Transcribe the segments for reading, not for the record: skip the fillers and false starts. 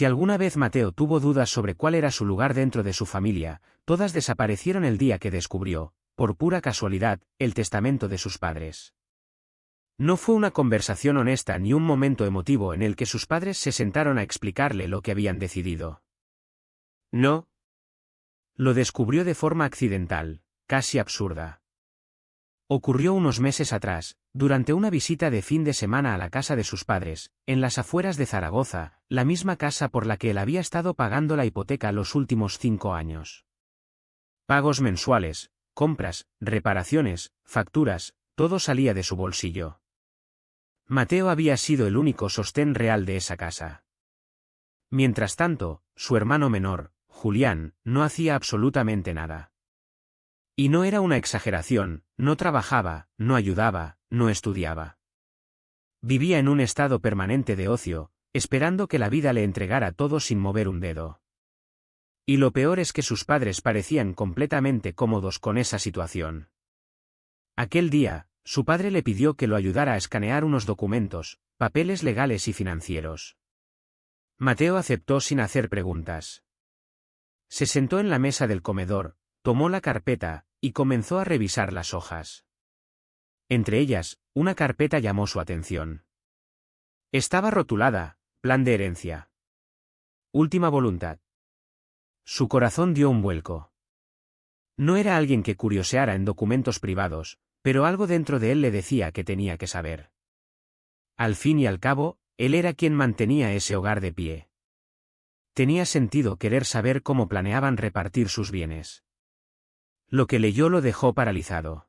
Si alguna vez Mateo tuvo dudas sobre cuál era su lugar dentro de su familia, todas desaparecieron el día que descubrió, por pura casualidad, el testamento de sus padres. No fue una conversación honesta ni un momento emotivo en el que sus padres se sentaron a explicarle lo que habían decidido. No. Lo descubrió de forma accidental, casi absurda. Ocurrió unos meses atrás, durante una visita de fin de semana a la casa de sus padres, en las afueras de Zaragoza, la misma casa por la que él había estado pagando la hipoteca los últimos 5 años. Pagos mensuales, compras, reparaciones, facturas, todo salía de su bolsillo. Mateo había sido el único sostén real de esa casa. Mientras tanto, su hermano menor, Julián, no hacía absolutamente nada. Y no era una exageración, no trabajaba, no ayudaba, no estudiaba. Vivía en un estado permanente de ocio, esperando que la vida le entregara todo sin mover un dedo. Y lo peor es que sus padres parecían completamente cómodos con esa situación. Aquel día, su padre le pidió que lo ayudara a escanear unos documentos, papeles legales y financieros. Mateo aceptó sin hacer preguntas. Se sentó en la mesa del comedor, tomó la carpeta, y comenzó a revisar las hojas. Entre ellas, una carpeta llamó su atención. Estaba rotulada, plan de herencia. Última voluntad. Su corazón dio un vuelco. No era alguien que curioseara en documentos privados, pero algo dentro de él le decía que tenía que saber. Al fin y al cabo, él era quien mantenía ese hogar de pie. Tenía sentido querer saber cómo planeaban repartir sus bienes. Lo que leyó lo dejó paralizado.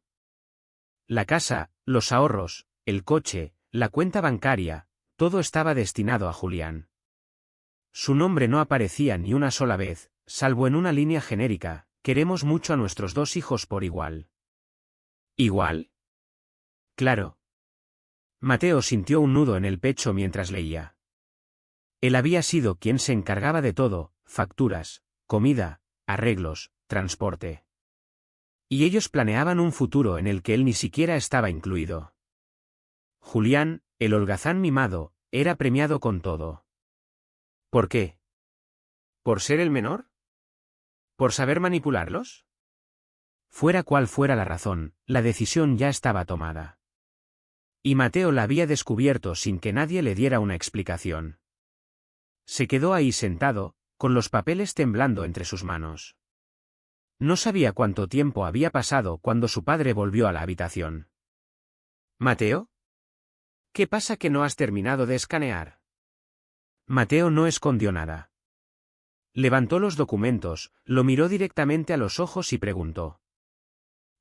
La casa, los ahorros, el coche, la cuenta bancaria, todo estaba destinado a Julián. Su nombre no aparecía ni una sola vez, salvo en una línea genérica: queremos mucho a nuestros 2 hijos por igual. ¿Igual? Claro. Mateo sintió un nudo en el pecho mientras leía. Él había sido quien se encargaba de todo: facturas, comida, arreglos, transporte. Y ellos planeaban un futuro en el que él ni siquiera estaba incluido. Julián, el holgazán mimado, era premiado con todo. ¿Por qué? ¿Por ser el menor? ¿Por saber manipularlos? Fuera cual fuera la razón, la decisión ya estaba tomada. Y Mateo la había descubierto sin que nadie le diera una explicación. Se quedó ahí sentado, con los papeles temblando entre sus manos. No sabía cuánto tiempo había pasado cuando su padre volvió a la habitación. ¿Mateo? ¿Qué pasa que no has terminado de escanear? Mateo no escondió nada. Levantó los documentos, lo miró directamente a los ojos y preguntó: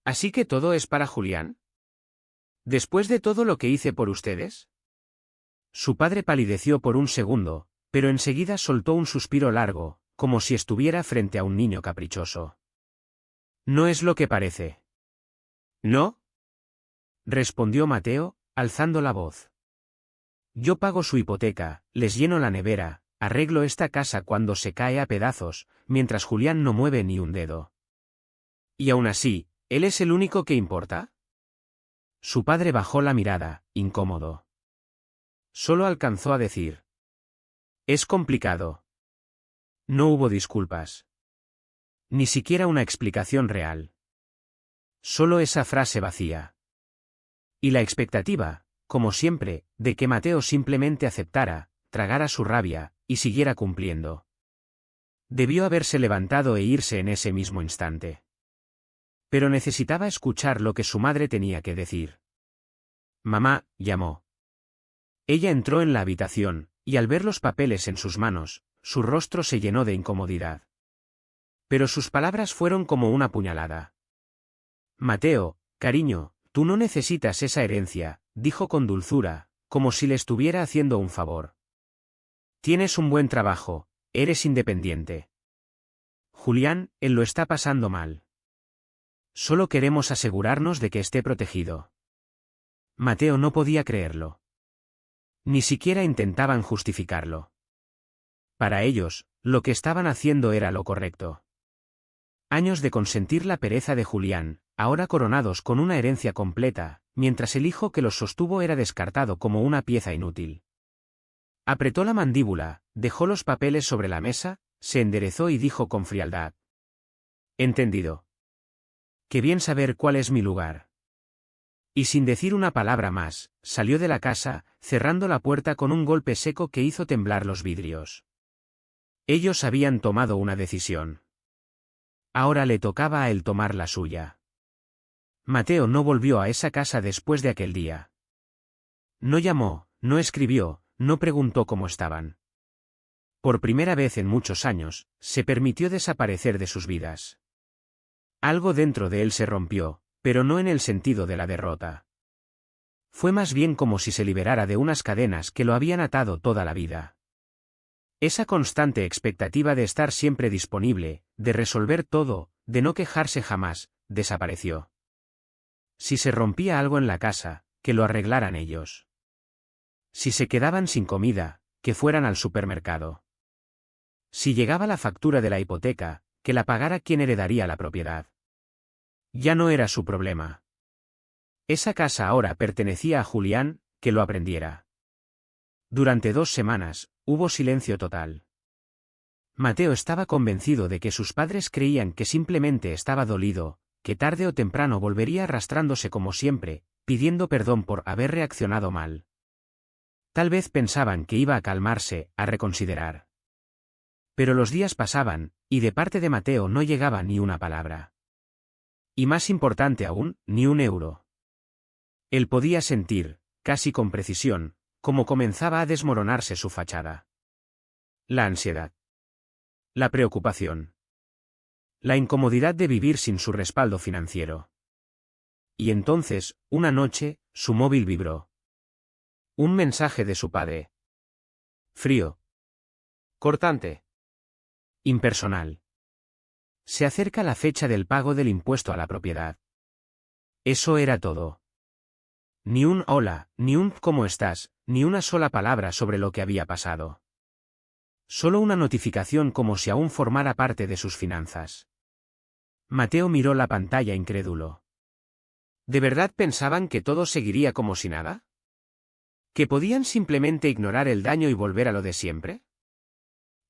¿Así que todo es para Julián? ¿Después de todo lo que hice por ustedes? Su padre palideció por un segundo, pero enseguida soltó un suspiro largo, como si estuviera frente a un niño caprichoso. No es lo que parece. ¿No? Respondió Mateo, alzando la voz. Yo pago su hipoteca, les lleno la nevera, arreglo esta casa cuando se cae a pedazos, mientras Julián no mueve ni un dedo. ¿Y aún así, él es el único que importa? Su padre bajó la mirada, incómodo. Solo alcanzó a decir: es complicado. No hubo disculpas. Ni siquiera una explicación real. Solo esa frase vacía. Y la expectativa, como siempre, de que Mateo simplemente aceptara, tragara su rabia, y siguiera cumpliendo. Debió haberse levantado e irse en ese mismo instante. Pero necesitaba escuchar lo que su madre tenía que decir. Mamá, llamó. Ella entró en la habitación, y al ver los papeles en sus manos, su rostro se llenó de incomodidad. Pero sus palabras fueron como una puñalada. Mateo, cariño, tú no necesitas esa herencia, dijo con dulzura, como si le estuviera haciendo un favor. Tienes un buen trabajo, eres independiente. Julián, él lo está pasando mal. Solo queremos asegurarnos de que esté protegido. Mateo no podía creerlo. Ni siquiera intentaban justificarlo. Para ellos, lo que estaban haciendo era lo correcto. Años de consentir la pereza de Julián, ahora coronados con una herencia completa, mientras el hijo que los sostuvo era descartado como una pieza inútil. Apretó la mandíbula, dejó los papeles sobre la mesa, se enderezó y dijo con frialdad. Entendido. Qué bien saber cuál es mi lugar. Y sin decir una palabra más, salió de la casa, cerrando la puerta con un golpe seco que hizo temblar los vidrios. Ellos habían tomado una decisión. Ahora le tocaba a él tomar la suya. Mateo no volvió a esa casa después de aquel día. No llamó, no escribió, no preguntó cómo estaban. Por primera vez en muchos años, se permitió desaparecer de sus vidas. Algo dentro de él se rompió, pero no en el sentido de la derrota. Fue más bien como si se liberara de unas cadenas que lo habían atado toda la vida. Esa constante expectativa de estar siempre disponible, de resolver todo, de no quejarse jamás, desapareció. Si se rompía algo en la casa, que lo arreglaran ellos. Si se quedaban sin comida, que fueran al supermercado. Si llegaba la factura de la hipoteca, que la pagara quien heredaría la propiedad. Ya no era su problema. Esa casa ahora pertenecía a Julián, que lo aprendiera. Durante 2 semanas, hubo silencio total. Mateo estaba convencido de que sus padres creían que simplemente estaba dolido, que tarde o temprano volvería arrastrándose como siempre, pidiendo perdón por haber reaccionado mal. Tal vez pensaban que iba a calmarse, a reconsiderar. Pero los días pasaban, y de parte de Mateo no llegaba ni una palabra. Y más importante aún, ni un euro. Él podía sentir, casi con precisión, cómo comenzaba a desmoronarse su fachada. La ansiedad. La preocupación. La incomodidad de vivir sin su respaldo financiero. Y entonces, una noche, su móvil vibró. Un mensaje de su padre. Frío. Cortante. Impersonal. Se acerca la fecha del pago del impuesto a la propiedad. Eso era todo. Ni un hola, ni un ¿cómo estás?, ni una sola palabra sobre lo que había pasado. Solo una notificación como si aún formara parte de sus finanzas. Mateo miró la pantalla incrédulo. ¿De verdad pensaban que todo seguiría como si nada? ¿Que podían simplemente ignorar el daño y volver a lo de siempre?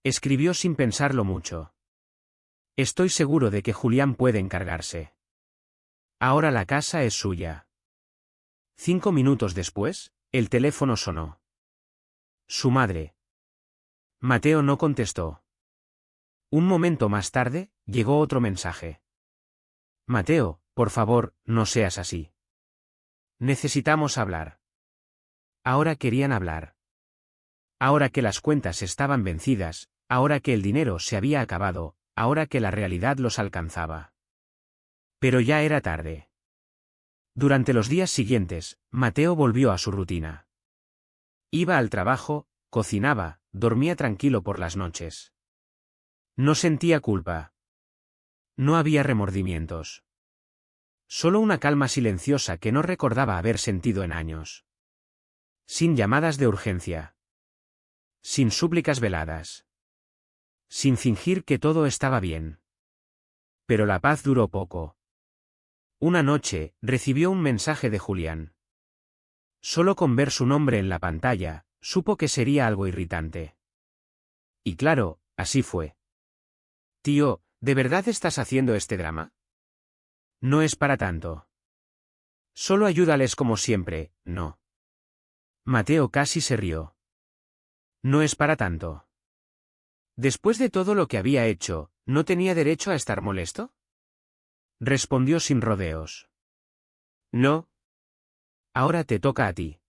Escribió sin pensarlo mucho. Estoy seguro de que Julián puede encargarse. Ahora la casa es suya. 5 minutos después, el teléfono sonó. Su madre. Mateo no contestó. Un momento más tarde, llegó otro mensaje. Mateo, por favor, no seas así. Necesitamos hablar. Ahora querían hablar. Ahora que las cuentas estaban vencidas, ahora que el dinero se había acabado, ahora que la realidad los alcanzaba. Pero ya era tarde. Durante los días siguientes, Mateo volvió a su rutina. Iba al trabajo, cocinaba, dormía tranquilo por las noches. No sentía culpa. No había remordimientos. Solo una calma silenciosa que no recordaba haber sentido en años. Sin llamadas de urgencia. Sin súplicas veladas. Sin fingir que todo estaba bien. Pero la paz duró poco. Una noche, recibió un mensaje de Julián. Solo con ver su nombre en la pantalla, supo que sería algo irritante. Y claro, así fue. Tío, ¿de verdad estás haciendo este drama? No es para tanto. Solo ayúdales como siempre, ¿no? Mateo casi se rió. No es para tanto. Después de todo lo que había hecho, ¿no tenía derecho a estar molesto? Respondió sin rodeos. No. Ahora te toca a ti.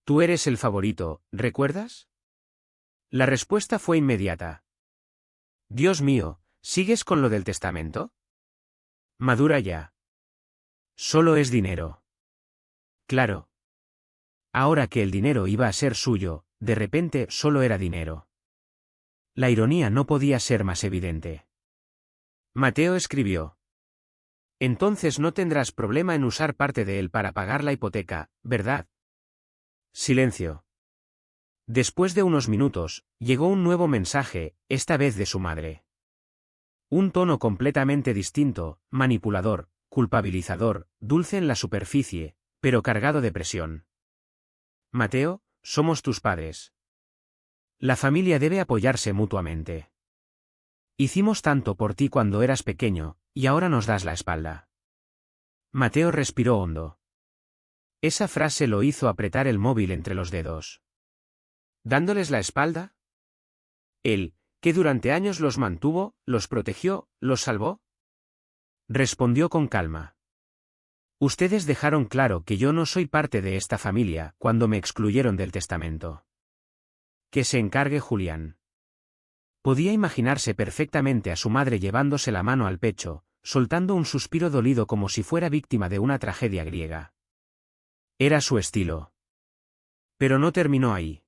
Tú eres el favorito, ¿recuerdas? La respuesta fue inmediata. Dios mío, ¿sigues con lo del testamento? Madura ya. Solo es dinero. Claro. Ahora que el dinero iba a ser suyo, de repente solo era dinero. La ironía no podía ser más evidente. Mateo escribió. Entonces no tendrás problema en usar parte de él para pagar la hipoteca, ¿verdad? Silencio. Después de unos minutos, llegó un nuevo mensaje, esta vez de su madre. Un tono completamente distinto, manipulador, culpabilizador, dulce en la superficie, pero cargado de presión. Mateo, somos tus padres. La familia debe apoyarse mutuamente. Hicimos tanto por ti cuando eras pequeño, y ahora nos das la espalda. Mateo respiró hondo. Esa frase lo hizo apretar el móvil entre los dedos. ¿Dándoles la espalda? Él, que durante años los mantuvo, los protegió, los salvó. Respondió con calma. Ustedes dejaron claro que yo no soy parte de esta familia cuando me excluyeron del testamento. Que se encargue Julián. Podía imaginarse perfectamente a su madre llevándose la mano al pecho, soltando un suspiro dolido como si fuera víctima de una tragedia griega. Era su estilo. Pero no terminó ahí.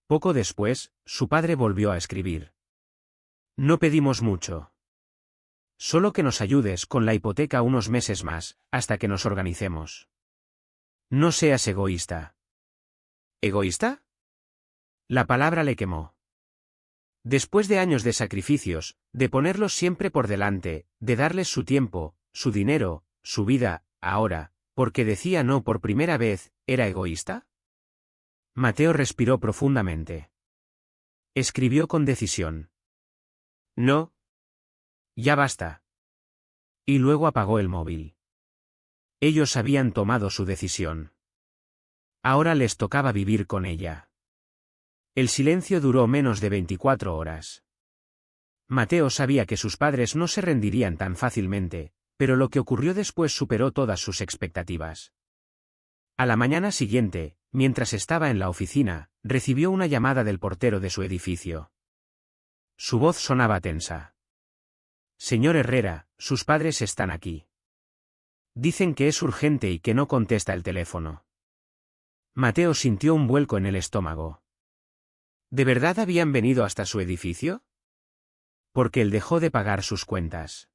Poco después, su padre volvió a escribir. No pedimos mucho. Solo que nos ayudes con la hipoteca unos meses más, hasta que nos organicemos. No seas egoísta. ¿Egoísta? La palabra le quemó. Después de años de sacrificios, de ponerlos siempre por delante, de darles su tiempo, su dinero, su vida, ahora, porque decía no por primera vez, ¿era egoísta? Mateo respiró profundamente. Escribió con decisión. No. Ya basta. Y luego apagó el móvil. Ellos habían tomado su decisión. Ahora les tocaba vivir con ella. El silencio duró menos de 24 horas. Mateo sabía que sus padres no se rendirían tan fácilmente, pero lo que ocurrió después superó todas sus expectativas. A la mañana siguiente, mientras estaba en la oficina, recibió una llamada del portero de su edificio. Su voz sonaba tensa. Señor Herrera, sus padres están aquí. Dicen que es urgente y que no contesta el teléfono. Mateo sintió un vuelco en el estómago. ¿De verdad habían venido hasta su edificio? Porque él dejó de pagar sus cuentas.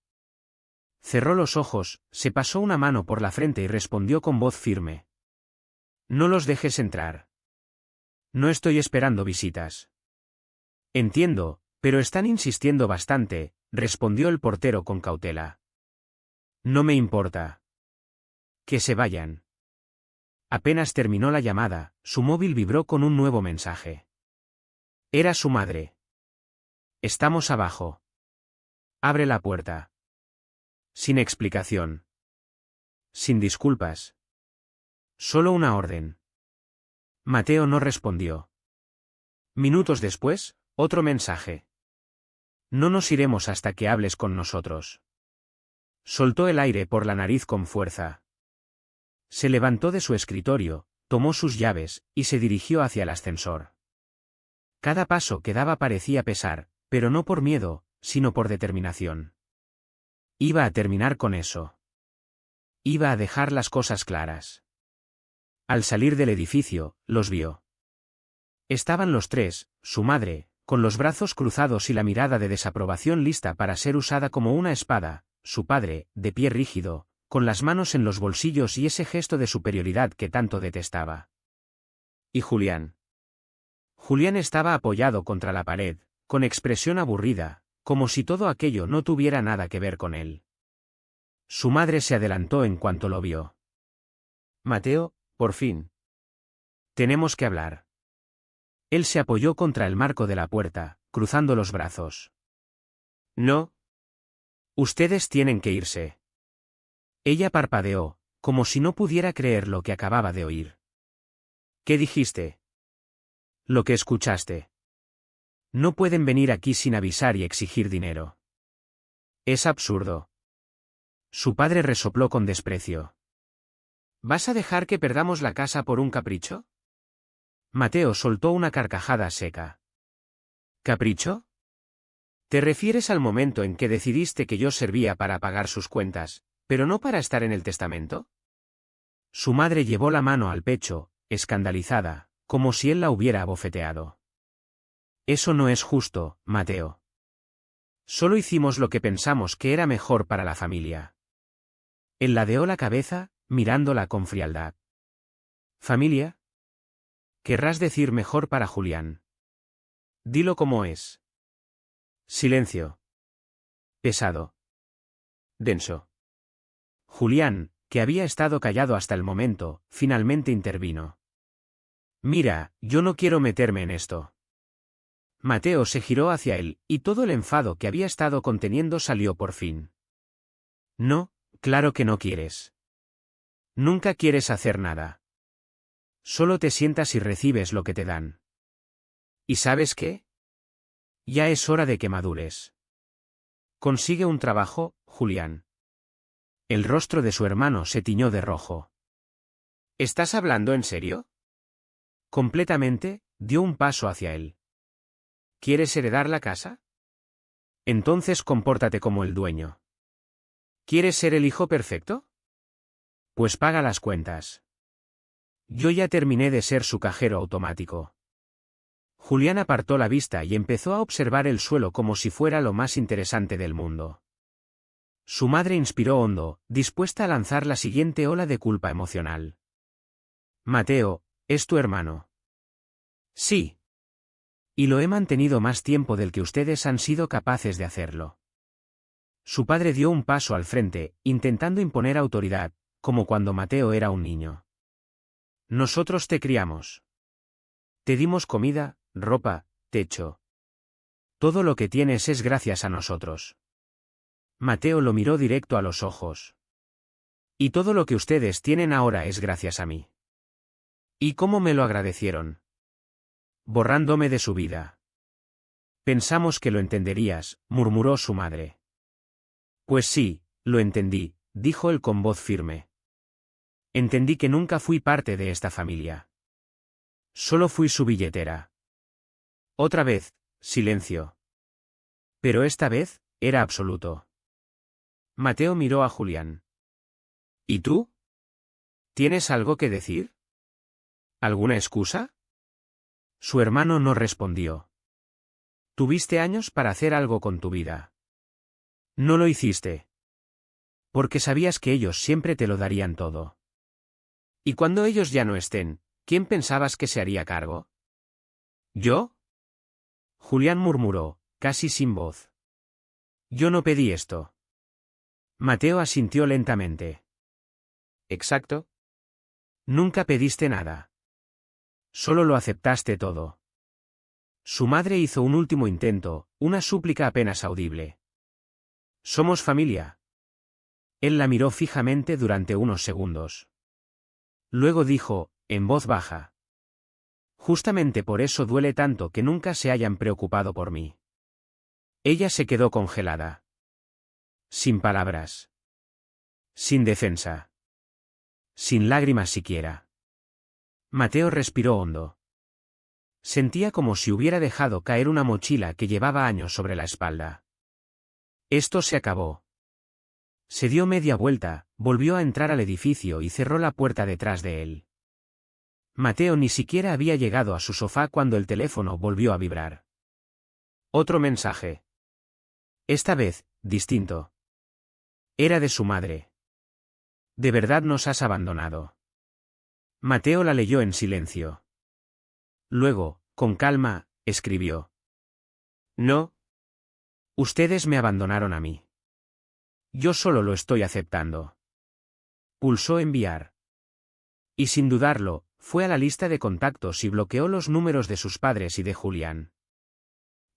Cerró los ojos, se pasó una mano por la frente y respondió con voz firme. No los dejes entrar. No estoy esperando visitas. Entiendo, pero están insistiendo bastante, respondió el portero con cautela. No me importa. Que se vayan. Apenas terminó la llamada, su móvil vibró con un nuevo mensaje. Era su madre. Estamos abajo. Abre la puerta. Sin explicación. Sin disculpas. Solo una orden. Mateo no respondió. Minutos después, otro mensaje. No nos iremos hasta que hables con nosotros. Soltó el aire por la nariz con fuerza. Se levantó de su escritorio, tomó sus llaves, y se dirigió hacia el ascensor. Cada paso que daba parecía pesar, pero no por miedo, sino por determinación. Iba a terminar con eso. Iba a dejar las cosas claras. Al salir del edificio, los vio. Estaban los tres, su madre, con los brazos cruzados y la mirada de desaprobación lista para ser usada como una espada, su padre, de pie rígido, con las manos en los bolsillos y ese gesto de superioridad que tanto detestaba. Y Julián. Julián estaba apoyado contra la pared, con expresión aburrida, como si todo aquello no tuviera nada que ver con él. Su madre se adelantó en cuanto lo vio. Mateo, por fin. Tenemos que hablar. Él se apoyó contra el marco de la puerta, cruzando los brazos. No. Ustedes tienen que irse. Ella parpadeó, como si no pudiera creer lo que acababa de oír. ¿Qué dijiste? Lo que escuchaste. No pueden venir aquí sin avisar y exigir dinero. Es absurdo. Su padre resopló con desprecio. ¿Vas a dejar que perdamos la casa por un capricho? Mateo soltó una carcajada seca. ¿Capricho? ¿Te refieres al momento en que decidiste que yo servía para pagar sus cuentas, pero no para estar en el testamento? Su madre llevó la mano al pecho, escandalizada, como si él la hubiera abofeteado. Eso no es justo, Mateo. Solo hicimos lo que pensamos que era mejor para la familia. Él ladeó la cabeza, mirándola con frialdad. ¿Familia? Querrás decir mejor para Julián. Dilo como es. Silencio. Pesado. Denso. Julián, que había estado callado hasta el momento, finalmente intervino. Mira, yo no quiero meterme en esto. Mateo se giró hacia él, y todo el enfado que había estado conteniendo salió por fin. No, claro que no quieres. Nunca quieres hacer nada. Solo te sientas y recibes lo que te dan. ¿Y sabes qué? Ya es hora de que madures. Consigue un trabajo, Julián. El rostro de su hermano se tiñó de rojo. ¿Estás hablando en serio? Completamente, dio un paso hacia él. ¿Quieres heredar la casa? Entonces compórtate como el dueño. ¿Quieres ser el hijo perfecto? Pues paga las cuentas. Yo ya terminé de ser su cajero automático. Julián apartó la vista y empezó a observar el suelo como si fuera lo más interesante del mundo. Su madre inspiró hondo, dispuesta a lanzar la siguiente ola de culpa emocional. Mateo, ¿es tu hermano? Sí. Y lo he mantenido más tiempo del que ustedes han sido capaces de hacerlo. Su padre dio un paso al frente, intentando imponer autoridad, como cuando Mateo era un niño. Nosotros te criamos. Te dimos comida, ropa, techo. Todo lo que tienes es gracias a nosotros. Mateo lo miró directo a los ojos. Y todo lo que ustedes tienen ahora es gracias a mí. ¿Y cómo me lo agradecieron? Borrándome de su vida. Pensamos que lo entenderías, murmuró su madre. Pues sí, lo entendí, dijo él con voz firme. Entendí que nunca fui parte de esta familia. Solo fui su billetera. Otra vez, silencio. Pero esta vez, era absoluto. Mateo miró a Julián. ¿Y tú? ¿Tienes algo que decir? ¿Alguna excusa? Su hermano no respondió. Tuviste años para hacer algo con tu vida. No lo hiciste. Porque sabías que ellos siempre te lo darían todo. Y cuando ellos ya no estén, ¿quién pensabas que se haría cargo? ¿Yo? Julián murmuró, casi sin voz. Yo no pedí esto. Mateo asintió lentamente. Exacto. Nunca pediste nada. Solo lo aceptaste todo. Su madre hizo un último intento, una súplica apenas audible. Somos familia. Él la miró fijamente durante unos segundos. Luego dijo, en voz baja. Justamente por eso duele tanto que nunca se hayan preocupado por mí. Ella se quedó congelada. Sin palabras. Sin defensa. Sin lágrimas siquiera. Mateo respiró hondo. Sentía como si hubiera dejado caer una mochila que llevaba años sobre la espalda. Esto se acabó. Se dio media vuelta, volvió a entrar al edificio y cerró la puerta detrás de él. Mateo ni siquiera había llegado a su sofá cuando el teléfono volvió a vibrar. Otro mensaje. Esta vez, distinto. Era de su madre. ¿De verdad nos has abandonado? Mateo la leyó en silencio. Luego, con calma, escribió. No. Ustedes me abandonaron a mí. Yo solo lo estoy aceptando. Pulsó enviar. Y sin dudarlo, fue a la lista de contactos y bloqueó los números de sus padres y de Julián.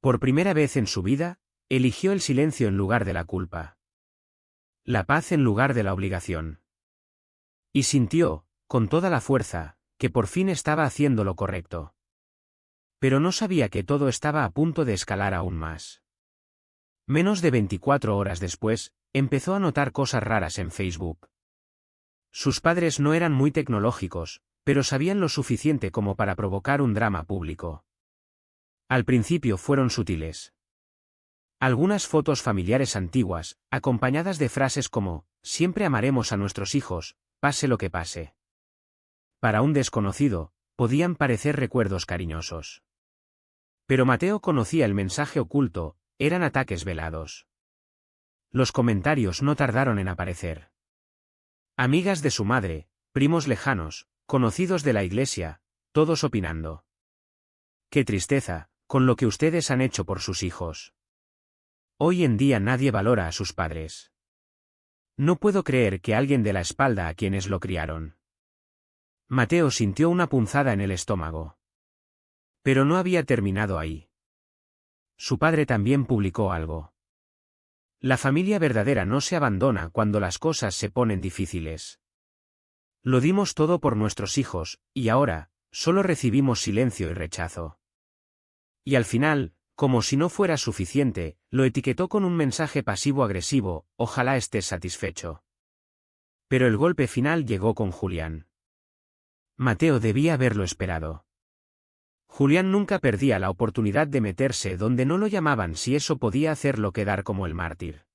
Por primera vez en su vida, eligió el silencio en lugar de la culpa. La paz en lugar de la obligación. Y sintió, con toda la fuerza, que por fin estaba haciendo lo correcto. Pero no sabía que todo estaba a punto de escalar aún más. Menos de 24 horas después, empezó a notar cosas raras en Facebook. Sus padres no eran muy tecnológicos, pero sabían lo suficiente como para provocar un drama público. Al principio fueron sutiles. Algunas fotos familiares antiguas, acompañadas de frases como, siempre amaremos a nuestros hijos, pase lo que pase. Para un desconocido, podían parecer recuerdos cariñosos. Pero Mateo conocía el mensaje oculto, eran ataques velados. Los comentarios no tardaron en aparecer. Amigas de su madre, primos lejanos, conocidos de la iglesia, todos opinando. Qué tristeza, con lo que ustedes han hecho por sus hijos. Hoy en día nadie valora a sus padres. No puedo creer que alguien dé la espalda a quienes lo criaron. Mateo sintió una punzada en el estómago. Pero no había terminado ahí. su padre también publicó algo. La familia verdadera no se abandona cuando las cosas se ponen difíciles. Lo dimos todo por nuestros hijos, y ahora, solo recibimos silencio y rechazo. Y al final, como si no fuera suficiente, lo etiquetó con un mensaje pasivo-agresivo: ojalá estés satisfecho. Pero el golpe final llegó con Julián. Mateo debía haberlo esperado. Julián nunca perdía la oportunidad de meterse donde no lo llamaban si eso podía hacerlo quedar como el mártir.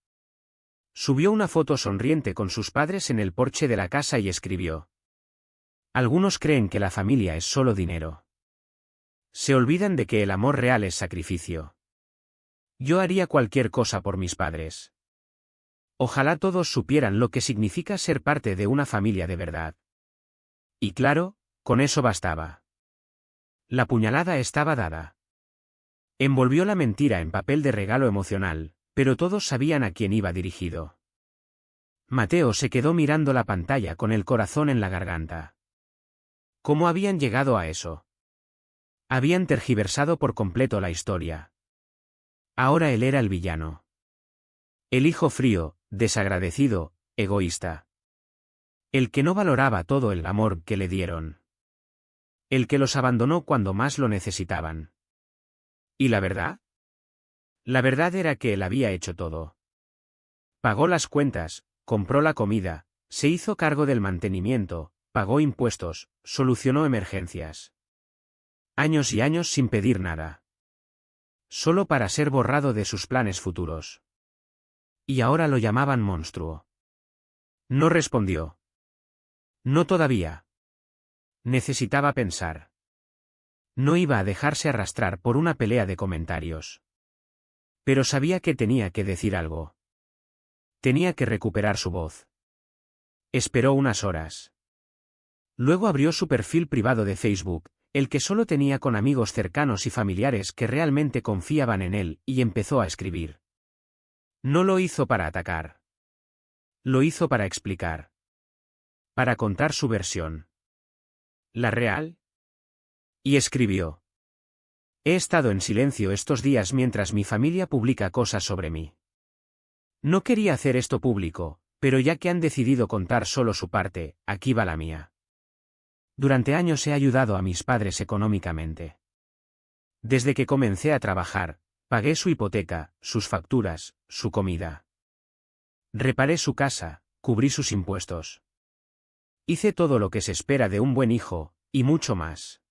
Subió una foto sonriente con sus padres en el porche de la casa y escribió: algunos creen que la familia es solo dinero. Se olvidan de que el amor real es sacrificio. Yo haría cualquier cosa por mis padres. Ojalá todos supieran lo que significa ser parte de una familia de verdad. Y claro, con eso bastaba. La puñalada estaba dada. Envolvió la mentira en papel de regalo emocional, pero todos sabían a quién iba dirigido. Mateo se quedó mirando la pantalla con el corazón en la garganta. ¿Cómo habían llegado a eso? Habían tergiversado por completo la historia. Ahora él era el villano. El hijo frío, desagradecido, egoísta. El que no valoraba todo el amor que le dieron. El que los abandonó cuando más lo necesitaban. ¿Y la verdad? La verdad era que él había hecho todo. Pagó las cuentas, compró la comida, se hizo cargo del mantenimiento, pagó impuestos, solucionó emergencias. Años y años sin pedir nada. Solo para ser borrado de sus planes futuros. Y ahora lo llamaban monstruo. No respondió. No todavía. Necesitaba pensar. No iba a dejarse arrastrar por una pelea de comentarios. Pero sabía que tenía que decir algo. Tenía que recuperar su voz. Esperó unas horas. Luego abrió su perfil privado de Facebook, el que solo tenía con amigos cercanos y familiares que realmente confiaban en él, y empezó a escribir. No lo hizo para atacar. Lo hizo para explicar. Para contar su versión. ¿La real? Y escribió: he estado en silencio estos días mientras mi familia publica cosas sobre mí. No quería hacer esto público, pero ya que han decidido contar solo su parte, aquí va la mía. Durante años he ayudado a mis padres económicamente. Desde que comencé a trabajar, pagué su hipoteca, sus facturas, su comida. Reparé su casa, cubrí sus impuestos. Hice todo lo que se espera de un buen hijo, y mucho más.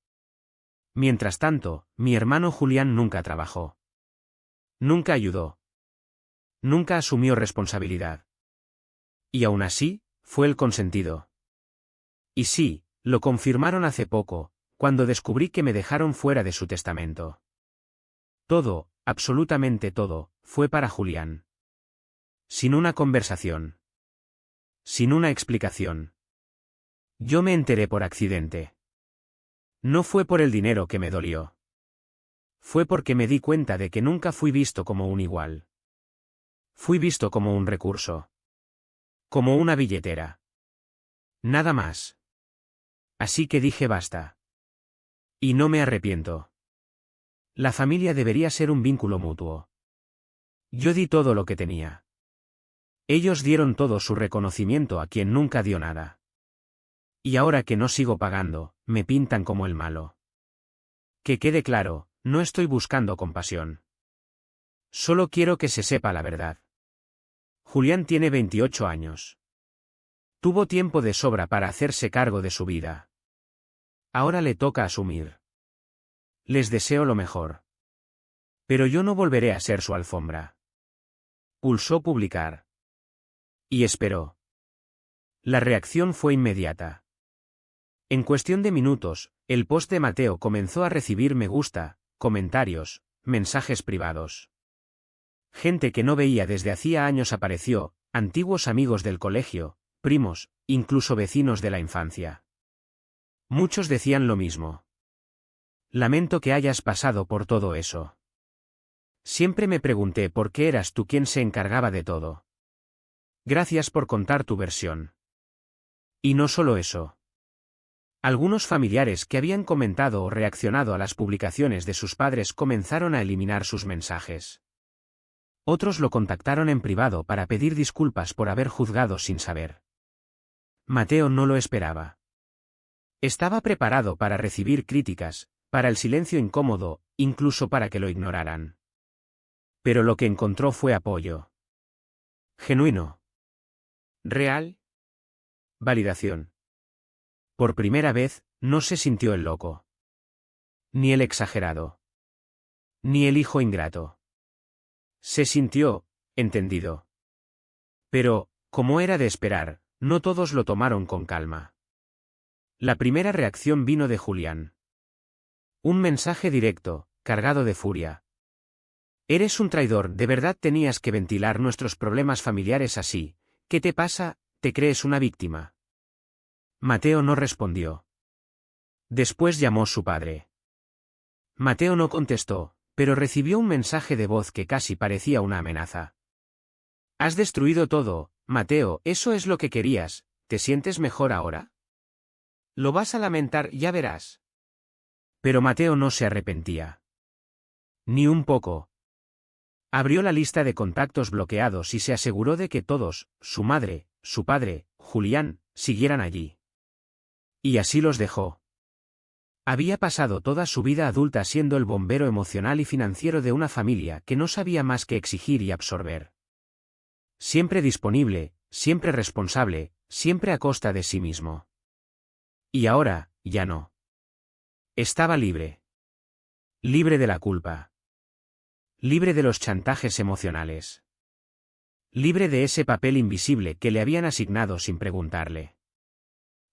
Mientras tanto, mi hermano Julián nunca trabajó. Nunca ayudó. Nunca asumió responsabilidad. Y aún así, fue el consentido. Y sí, lo confirmaron hace poco, cuando descubrí que me dejaron fuera de su testamento. Todo, absolutamente todo, fue para Julián. Sin una conversación. Sin una explicación. Yo me enteré por accidente. No fue por el dinero que me dolió. Fue porque me di cuenta de que nunca fui visto como un igual. Fui visto como un recurso. Como una billetera. Nada más. Así que dije basta. Y no me arrepiento. La familia debería ser un vínculo mutuo. Yo di todo lo que tenía. Ellos dieron todo su reconocimiento a quien nunca dio nada. Y ahora que no sigo pagando, me pintan como el malo. Que quede claro, no estoy buscando compasión. Solo quiero que se sepa la verdad. Julián tiene 28 años. Tuvo tiempo de sobra para hacerse cargo de su vida. Ahora le toca asumir. Les deseo lo mejor. Pero yo no volveré a ser su alfombra. Pulsó publicar. Y esperó. La reacción fue inmediata. En cuestión de minutos, el post de Mateo comenzó a recibir me gusta, comentarios, mensajes privados. Gente que no veía desde hacía años apareció, antiguos amigos del colegio, primos, incluso vecinos de la infancia. Muchos decían lo mismo. Lamento que hayas pasado por todo eso. Siempre me pregunté por qué eras tú quien se encargaba de todo. Gracias por contar tu versión. Y no solo eso. Algunos familiares que habían comentado o reaccionado a las publicaciones de sus padres comenzaron a eliminar sus mensajes. Otros lo contactaron en privado para pedir disculpas por haber juzgado sin saber. Mateo no lo esperaba. Estaba preparado para recibir críticas, para el silencio incómodo, incluso para que lo ignoraran. Pero lo que encontró fue apoyo. Genuino. Real. Validación. Por primera vez, no se sintió el loco. Ni el exagerado. Ni el hijo ingrato. Se sintió, entendido. Pero, como era de esperar, no todos lo tomaron con calma. La primera reacción vino de Julián. Un mensaje directo, cargado de furia. Eres un traidor, ¿de verdad tenías que ventilar nuestros problemas familiares así? ¿Qué te pasa? ¿Te crees una víctima? Mateo no respondió. Después llamó su padre. Mateo no contestó, pero recibió un mensaje de voz que casi parecía una amenaza. Has destruido todo, Mateo, eso es lo que querías, ¿te sientes mejor ahora? Lo vas a lamentar, ya verás. Pero Mateo no se arrepentía. Ni un poco. Abrió la lista de contactos bloqueados y se aseguró de que todos, su madre, su padre, Julián, siguieran allí. Y así los dejó. Había pasado toda su vida adulta siendo el bombero emocional y financiero de una familia que no sabía más que exigir y absorber. Siempre disponible, siempre responsable, siempre a costa de sí mismo. Y ahora, ya no. Estaba libre. Libre de la culpa. Libre de los chantajes emocionales. Libre de ese papel invisible que le habían asignado sin preguntarle.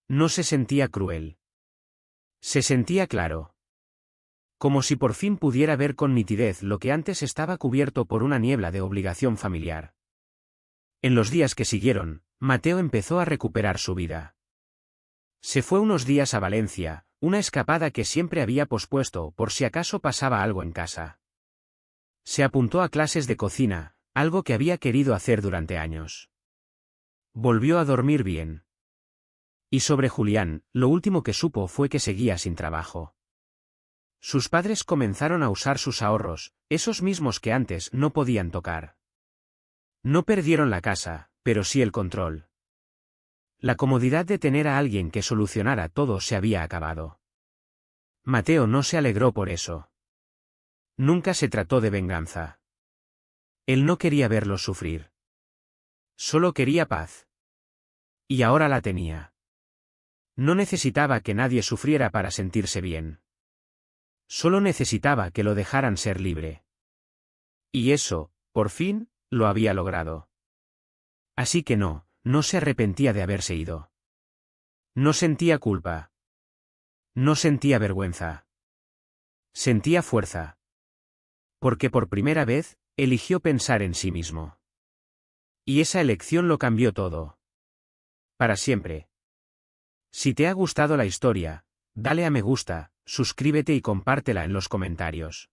No se sentía cruel. Se sentía claro. Como si por fin pudiera ver con nitidez lo que antes estaba cubierto por una niebla de obligación familiar. En los días que siguieron, Mateo empezó a recuperar su vida. Se fue unos días a Valencia, una escapada que siempre había pospuesto por si acaso pasaba algo en casa. Se apuntó a clases de cocina, algo que había querido hacer durante años. Volvió a dormir bien. Y sobre Julián, lo último que supo fue que seguía sin trabajo. Sus padres comenzaron a usar sus ahorros, esos mismos que antes no podían tocar. No perdieron la casa, pero sí el control. La comodidad de tener a alguien que solucionara todo se había acabado. Mateo no se alegró por eso. Nunca se trató de venganza. Él no quería verlos sufrir. Solo quería paz. Y ahora la tenía. No necesitaba que nadie sufriera para sentirse bien. Solo necesitaba que lo dejaran ser libre. Y eso, por fin, lo había logrado. Así que no se arrepentía de haberse ido. No sentía culpa. No sentía vergüenza. Sentía fuerza. Porque por primera vez, eligió pensar en sí mismo. Y esa elección lo cambió todo. Para siempre. Si te ha gustado la historia, dale a me gusta, suscríbete y compártela en los comentarios.